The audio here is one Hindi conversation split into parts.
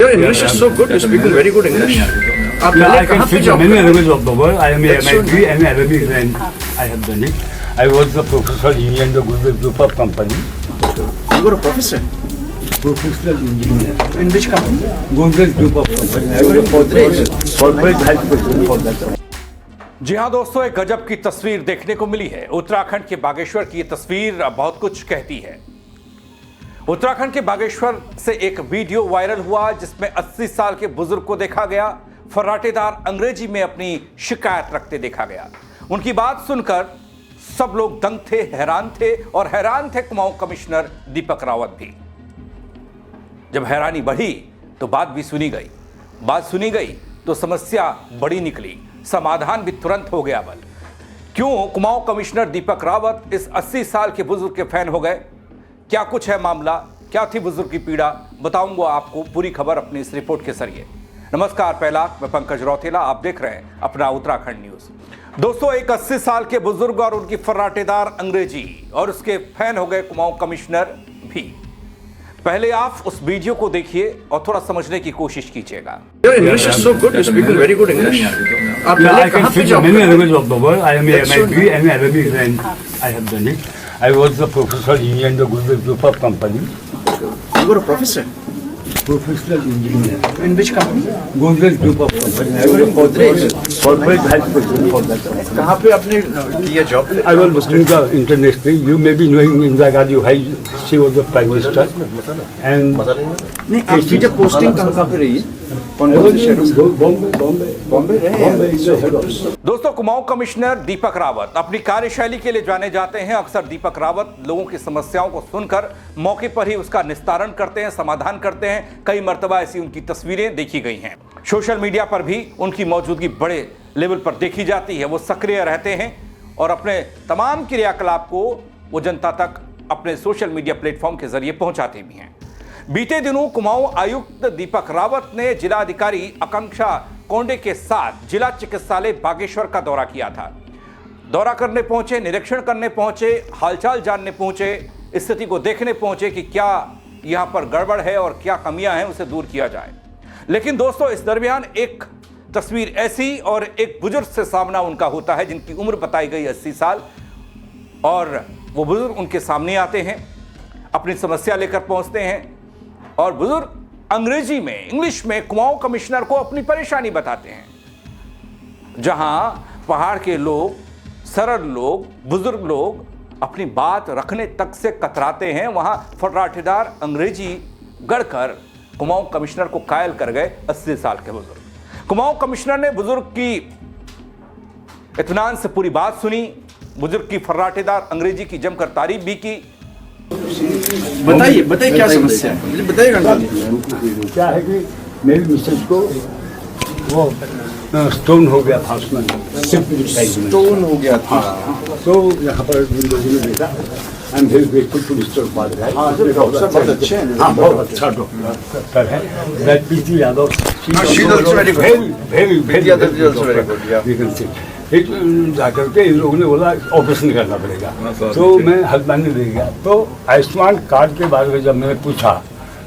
Your English is so good. You're speaking very good English. आप Yeah, पहले I can कहाँ पे speak जॉब many कर रहे languages of the world. I am a That's so MIT and Arabic and I have done it. I was the professor in the Google Group of Company. हो? You were a professor Professional engineer. in which company? Google Group of Company. I was a corporate vice president for that. जी हाँ दोस्तों, एक गजब की तस्वीर देखने को मिली है। उत्तराखंड के बागेश्वर की ये तस्वीर बहुत कुछ कहती है। उत्तराखंड के बागेश्वर से एक वीडियो वायरल हुआ जिसमें 80 साल के बुजुर्ग को देखा गया, फर्राटेदार अंग्रेजी में अपनी शिकायत रखते देखा गया। उनकी बात सुनकर सब लोग दंग थे, और हैरान थे कुमाऊं कमिश्नर दीपक रावत भी। जब हैरानी बढ़ी तो बात भी सुनी गई तो समस्या बड़ी निकली, समाधान भी तुरंत हो गया। बल क्यों कुमाऊं कमिश्नर दीपक रावत इस 80 साल के बुजुर्ग के फैन हो गए? क्या कुछ है मामला, क्या थी बुजुर्ग की पीड़ा, बताऊंगा आपको पूरी खबर अपनी इस रिपोर्ट के जरिए। नमस्कार, पहला मैं पंकज रौतेला, आप देख रहे हैं अपना उत्तराखंड न्यूज। दोस्तों, एक 80 साल के बुजुर्ग और उनकी फर्राटेदार अंग्रेजी और उसके फैन हो गए कुमाऊं कमिश्नर भी। पहले आप उस वीडियो को देखिए और थोड़ा समझने की कोशिश कीजिएगा। Your English is so good. You're speaking very good English. आप Yeah, पहले I can कहाँ पे speak जॉब कर many रहे languages of the world. I am a That's so MIT and Arabic and I have done it. I was the professor in the Google Group of Company. हो? You were a professor Professional engineer. in which company? Google Group of Company. I was a corporate vice president for that. कहाँ पे आपने किया job? I was doing the international. You may be knowing Indira Gandhi, why she was the prime minister. And नहीं, आपकी जब पोस्टिंग कहाँ पे रही? कौन I कौन was से शहरों in में? Bombay रहे हैं? is the head office. दोस्तों, कुमाऊं कमिश्नर दीपक रावत अपनी कार्यशैली के लिए जाने जाते हैं। अक्सर दीपक रावत लोगों की समस्याओं को सुनकर मौके पर ही उसका निस्तारण करते हैं, समाधान करते हैं। कई मर्तबा ऐसी उनकी तस्वीरें देखी गई हैं। सोशल मीडिया पर भी उनकी मौजूदगी बड़े लेवल पर देखी जाती है। वो सक्रिय रहते हैं और अपने तमाम क्रियाकलाप को वो जनता तक अपने सोशल मीडिया प्लेटफॉर्म के जरिए पहुंचाते भी हैं। बीते दिनों कुमाऊं आयुक्त दीपक रावत ने जिलाधिकारी आकांक्षा कोंडे के साथ जिला चिकित्सालय बागेश्वर का दौरा किया था। दौरा करने पहुंचे, निरीक्षण करने पहुंचे, हालचाल जानने पहुंचे, स्थिति को देखने पहुंचे कि क्या यहां पर गड़बड़ है और क्या कमियां हैं, उसे दूर किया जाए। लेकिन दोस्तों, इस दरमियान एक तस्वीर ऐसी और एक बुजुर्ग से सामना उनका होता है जिनकी उम्र बताई गई 80 साल, और वो बुजुर्ग उनके सामने आते हैं, अपनी समस्या लेकर पहुंचते हैं और बुजुर्ग अंग्रेजी में, इंग्लिश में कुमाऊं कमिश्नर को अपनी परेशानी बताते हैं। जहां पहाड़ के लोग, सरल लोग, बुजुर्ग लोग अपनी बात रखने तक से कतराते हैं, वहां फर्राटेदार अंग्रेजी गढ़कर कुमाऊं कमिश्नर को कायल कर गए 80 साल के बुजुर्ग। कुमाऊं कमिश्नर ने बुजुर्ग की इत्मीनान से पूरी बात सुनी, बुजुर्ग की फर्राटेदार अंग्रेजी की जमकर तारीफ भी की। बताइए क्या समस्या है, मुझे बताइएगा। क्या है कि मेरी मिसेज को वो स्टोन हो गया था, उसमें स्टोन हो गया था। तो यहाँ पर लोगों ने देखा। I am very grateful to mister Upadhyay. Doctor बहुत अच्छे हैं। हाँ, बहुत अच्छा डॉक्टर है। That PT Yadav, she is also very good. Very Yaadav is also very good, yeah. You can see. एक जाकर के इन लोगों ने बोला ऑपरेशन करना पड़ेगा, तो मैं हल्द्वानी ले गया। तो आयुष्मान कार्ड के बारे में जब मैंने पूछा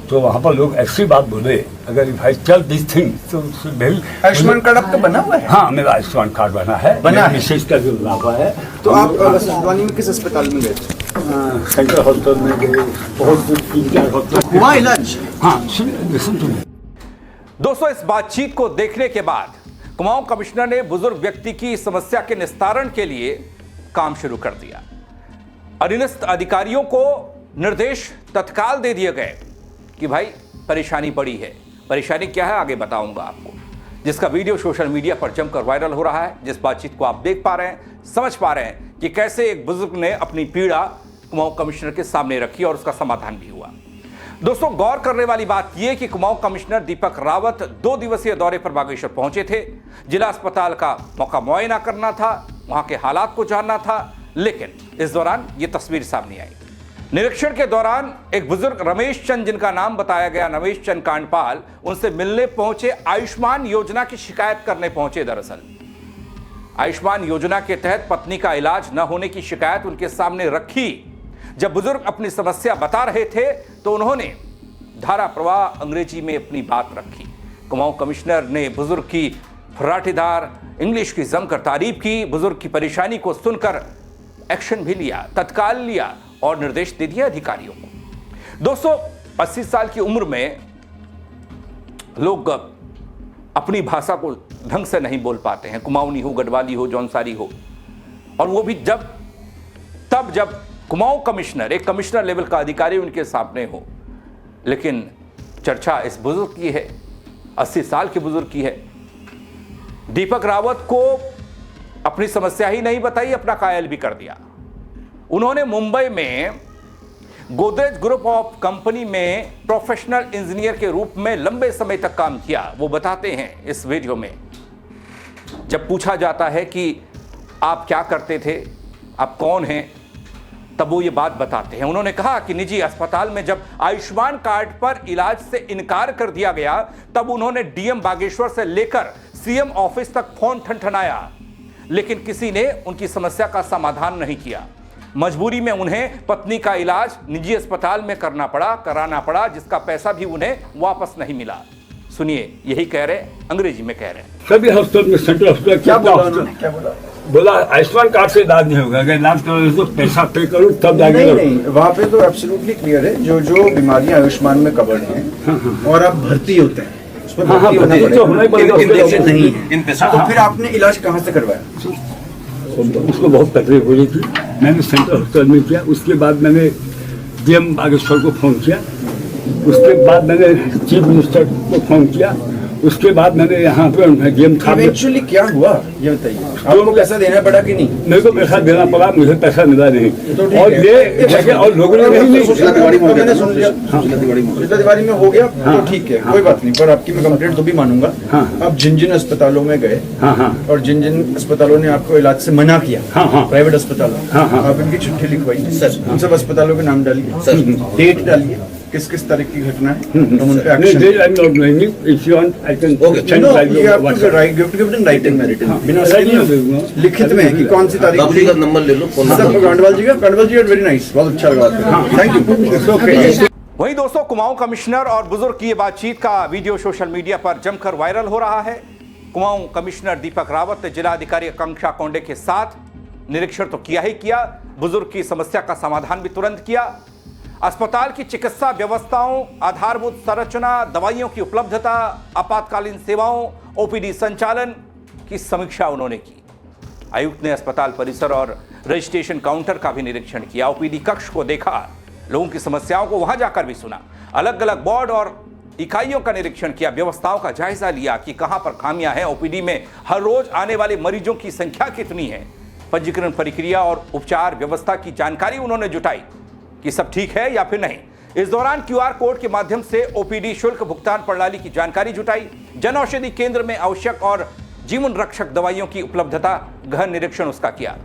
तो वहाँ पर लोग ऐसी बात बोले, अगर भाई चल दिस थिंग तो आयुष्मान कार्ड आपका बना हुआ है? हाँ, मेरा आयुष्मान कार्ड बना है, विशेष का जो लाभा है। तो आप हल्द्वानी में किस अस्पताल में गए थे? सेंट्रल हॉस्पिटल में गए, बहुत 3-4 हॉस्पिटल हुआ इलाज? हाँ, लिसन टू मी। दोस्तों, इस बातचीत को देखने के बाद कुमाऊं कमिश्नर ने बुजुर्ग व्यक्ति की समस्या के निस्तारण के लिए काम शुरू कर दिया। अधीनस्थ अधिकारियों को निर्देश तत्काल दे दिए गए कि भाई परेशानी बड़ी है। परेशानी क्या है आगे बताऊंगा आपको, जिसका वीडियो सोशल मीडिया पर जमकर वायरल हो रहा है। जिस बातचीत को आप देख पा रहे हैं, समझ पा रहे हैं कि कैसे एक बुजुर्ग ने अपनी पीड़ा कुमाऊं कमिश्नर के सामने रखी और उसका समाधान भी हुआ। दोस्तों, गौर करने वाली बात यह कि कुमाऊं कमिश्नर दीपक रावत 2 दिवसीय दौरे पर बागेश्वर पहुंचे थे। जिला अस्पताल का मौका मुआयना करना था, वहां के हालात को जानना था, लेकिन इस दौरान यह तस्वीर सामने आई। निरीक्षण के दौरान एक बुजुर्ग रमेश चंद, जिनका नाम बताया गया रमेश चंद कांडपाल, उनसे मिलने पहुंचे, आयुष्मान योजना की शिकायत करने पहुंचे। दरअसल आयुष्मान योजना के तहत पत्नी का इलाज न होने की शिकायत उनके सामने रखी। जब बुजुर्ग अपनी समस्या बता रहे थे तो उन्होंने धारा प्रवाह अंग्रेजी में अपनी बात रखी। कुमाऊं कमिश्नर ने बुजुर्ग की फर्राटेदार इंग्लिश की जमकर तारीफ की। बुजुर्ग की परेशानी को सुनकर एक्शन भी लिया, तत्काल लिया और निर्देश दे दिया अधिकारियों को। दोस्तों, 80 साल की उम्र में लोग अपनी भाषा को ढंग से नहीं बोल पाते हैं, कुमाऊनी हो, गढ़वाली हो, जौनसारी हो, और वो भी जब कुमाऊं कमिश्नर, एक कमिश्नर लेवल का अधिकारी उनके सामने हो। लेकिन चर्चा इस बुजुर्ग की है, 80 साल के बुजुर्ग की है। दीपक रावत को अपनी समस्या ही नहीं बताई, अपना कायल भी कर दिया। उन्होंने मुंबई में गोदरेज ग्रुप ऑफ कंपनी में प्रोफेशनल इंजीनियर के रूप में लंबे समय तक काम किया। वो बताते हैं इस वीडियो में, जब पूछा जाता है कि आप क्या करते थे, आप कौन हैं, तब वो ये बात बताते हैं। उन्होंने कहा कि निजी अस्पताल में जब आयुष्मान कार्ड पर इलाज से इनकार कर दिया गया, तब उन्होंने डीएम बागेश्वर से लेकर सीएम ऑफिस तक फोन ठनठनाया, लेकिन किसी ने उनकी समस्या का समाधान नहीं किया। मजबूरी में उन्हें पत्नी का इलाज निजी अस्पताल में कराना पड़ा, जिसका पैसा भी उन्हें वापस नहीं मिला। सुनिए, यही कह रहे, अंग्रेजी में कह रहे हैं। सभी हॉस्पिटल में, सेंट्रल हॉस्पिटल क्या बोला? बोला आयुष्मान कार्ड से इलाज नहीं होगा, अगर इलाज करो तो पैसा पे करो तब जाके। नहीं, वहाँ पे तो एब्सोल्युटली क्लियर है, जो बीमारियां आयुष्मान में कवर्ड हैं और आप भर्ती होते हैं, उसमें भर्ती होना पड़ेगा, नहीं है, तो फिर आपने इलाज कहाँ से करवाया? उसको बहुत तकलीफ हो रही थी। मैंने सेंट्रल हॉस्पिटल में किया, उसके बाद मैंने डीएम बागेश्वर को फोन किया, उसके बाद मैंने चीफ मिनिस्टर को फोन किया, उसके बाद मैंने यहाँ पे डीएम था। इवेंचुअली क्या हुआ ये बताइए, आपको पैसा देना पड़ा कि नहीं? मेरे को पैसा देना पड़ा, मुझे पैसा मिला नहीं। और ये जगह और लोगों ने नहीं, सुशीला तिवारी में हो गया तो ठीक है, कोई बात नहीं, पर आपकी मैं कंप्लेंट तो भी मानूंगा। आप जिन अस्पतालों में गए और जिन अस्पतालों ने आपको इलाज से मना किया, प्राइवेट अस्पतालों, आप इनकी चिट्ठी लिखवाइए, उन सब अस्पतालों के नाम डालिए, डेट डालिए, किस तरह की घटना है, हम उन पे एक्शन। लिखित में कि कौन सी तारीख, नंबर ले लो, कांडवाल जी का, वेरी नाइस, बहुत अच्छा लगा, थैंक यू। वहीं दोस्तों, कुमाऊं कमिश्नर और बुजुर्ग की ये बातचीत का वीडियो सोशल मीडिया पर जमकर वायरल हो रहा है। कुमाऊं कमिश्नर दीपक रावत ने जिलाधिकारी आकांक्षा कोंडे के साथ निरीक्षण तो किया ही किया, बुजुर्ग की समस्या का समाधान भी तुरंत किया। अस्पताल की चिकित्सा व्यवस्थाओं, आधारभूत संरचना, दवाइयों की उपलब्धता, आपातकालीन सेवाओं, ओपीडी संचालन की समीक्षा उन्होंने की। आयुक्त ने अस्पताल परिसर और रजिस्ट्रेशन काउंटर का भी निरीक्षण किया, ओपीडी कक्ष को देखा, लोगों की समस्याओं को वहां जाकर भी सुना, अलग अलग वार्ड और इकाइयों का निरीक्षण किया, व्यवस्थाओं का जायजा लिया कि कहां पर खामियां हैं, ओपीडी में हर रोज आने वाले मरीजों की संख्या कितनी है, पंजीकरण प्रक्रिया और उपचार व्यवस्था की जानकारी उन्होंने जुटाई कि सब ठीक है या फिर नहीं। इस दौरान क्यूआर कोड के माध्यम से ओपीडी शुल्क भुगतान प्रणाली की जानकारी जुटाई, जन औषधि केंद्र में आवश्यक और जीवन रक्षक दवाइयों की उपलब्धता गहन निरीक्षण उसका किया।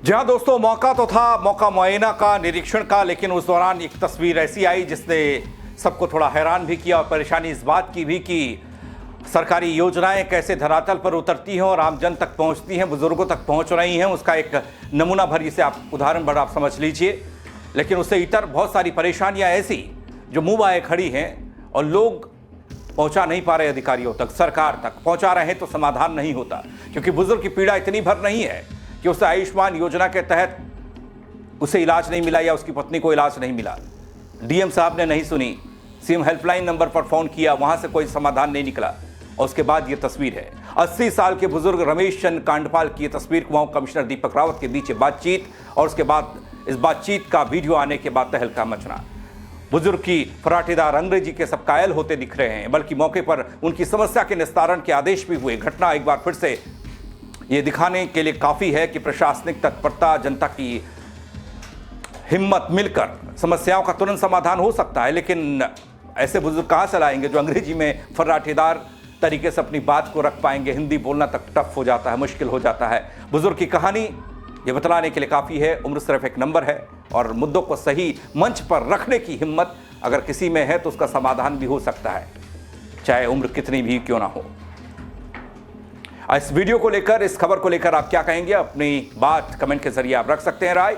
जहां दोस्तों मौका तो था, मौका मुआयना का, निरीक्षण का, लेकिन उस दौरान एक तस्वीर ऐसी आई जिसने सबको थोड़ा हैरान भी किया और परेशानी इस बात की भी कि सरकारी योजनाएं कैसे धरातल पर उतरती हैं और आम जन तक पहुंचती हैं, बुजुर्गों तक पहुंच रही हैं। उसका एक नमूना भर इसे आप उदाहरण भर आप समझ लीजिए। लेकिन उससे इतर बहुत सारी परेशानियां ऐसी जो मुंह बाए खड़ी हैं और लोग पहुंचा नहीं पा रहे अधिकारियों तक, सरकार तक पहुंचा रहे हैं तो समाधान नहीं होता, क्योंकि बुजुर्ग की पीड़ा इतनी भर नहीं है कि उसे आयुष्मान योजना के तहत उसे इलाज नहीं मिला या उसकी पत्नी को इलाज नहीं मिला। डीएम साहब ने नहीं सुनी, सीएम हेल्पलाइन नंबर पर फोन किया, वहां से कोई समाधान नहीं निकला, और उसके बाद ये तस्वीर है 80 साल के बुजुर्ग रमेश चंद कांडपाल की तस्वीर, कुमाऊं कमिश्नर दीपक रावत के बीच बातचीत, और उसके बाद इस बातचीत का वीडियो आने के बाद तहलका मचना। बुजुर्ग की फराटेदार अंग्रेजी के सब कायल होते दिख रहे हैं, बल्कि मौके पर उनकी समस्या के निस्तारण के आदेश भी हुए। घटना एक बार फिर से ये दिखाने के लिए काफ़ी है कि प्रशासनिक तत्परता, जनता की हिम्मत मिलकर समस्याओं का तुरंत समाधान हो सकता है। लेकिन ऐसे बुजुर्ग कहाँ से लाएंगे जो अंग्रेजी में फराटेदार तरीके से अपनी बात को रख पाएंगे? हिंदी बोलना तक टफ हो जाता है, मुश्किल हो जाता है। बुजुर्ग की कहानी ये बतलाने के लिए काफ़ी है, उम्र सिर्फ एक नंबर है, और मुद्दों को सही मंच पर रखने की हिम्मत अगर किसी में है तो उसका समाधान भी हो सकता है, चाहे उम्र कितनी भी क्यों ना हो। इस वीडियो को लेकर, इस खबर को लेकर आप क्या कहेंगे? अपनी बात कमेंट के जरिए आप रख सकते हैं राय,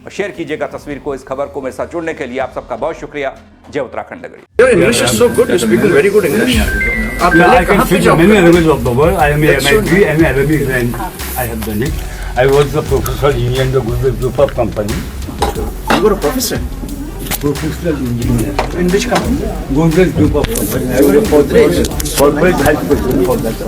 और शेयर कीजिएगा तस्वीर को। इस खबर को मेरे साथ जुड़ने के लिए आप सबका बहुत शुक्रिया। जय उत्तराखंड नगरी। Your English is so good. You're speaking very good English. आप Yeah, I पहले can कहाँ पे speak job many करते languages of the world. I am a That's so MIT and Arabic and I have done it. I was the professor in the Google Group of Company. You were a professor. Professional engineer. In which company? Google Group of Company. I was a corporate health person for that.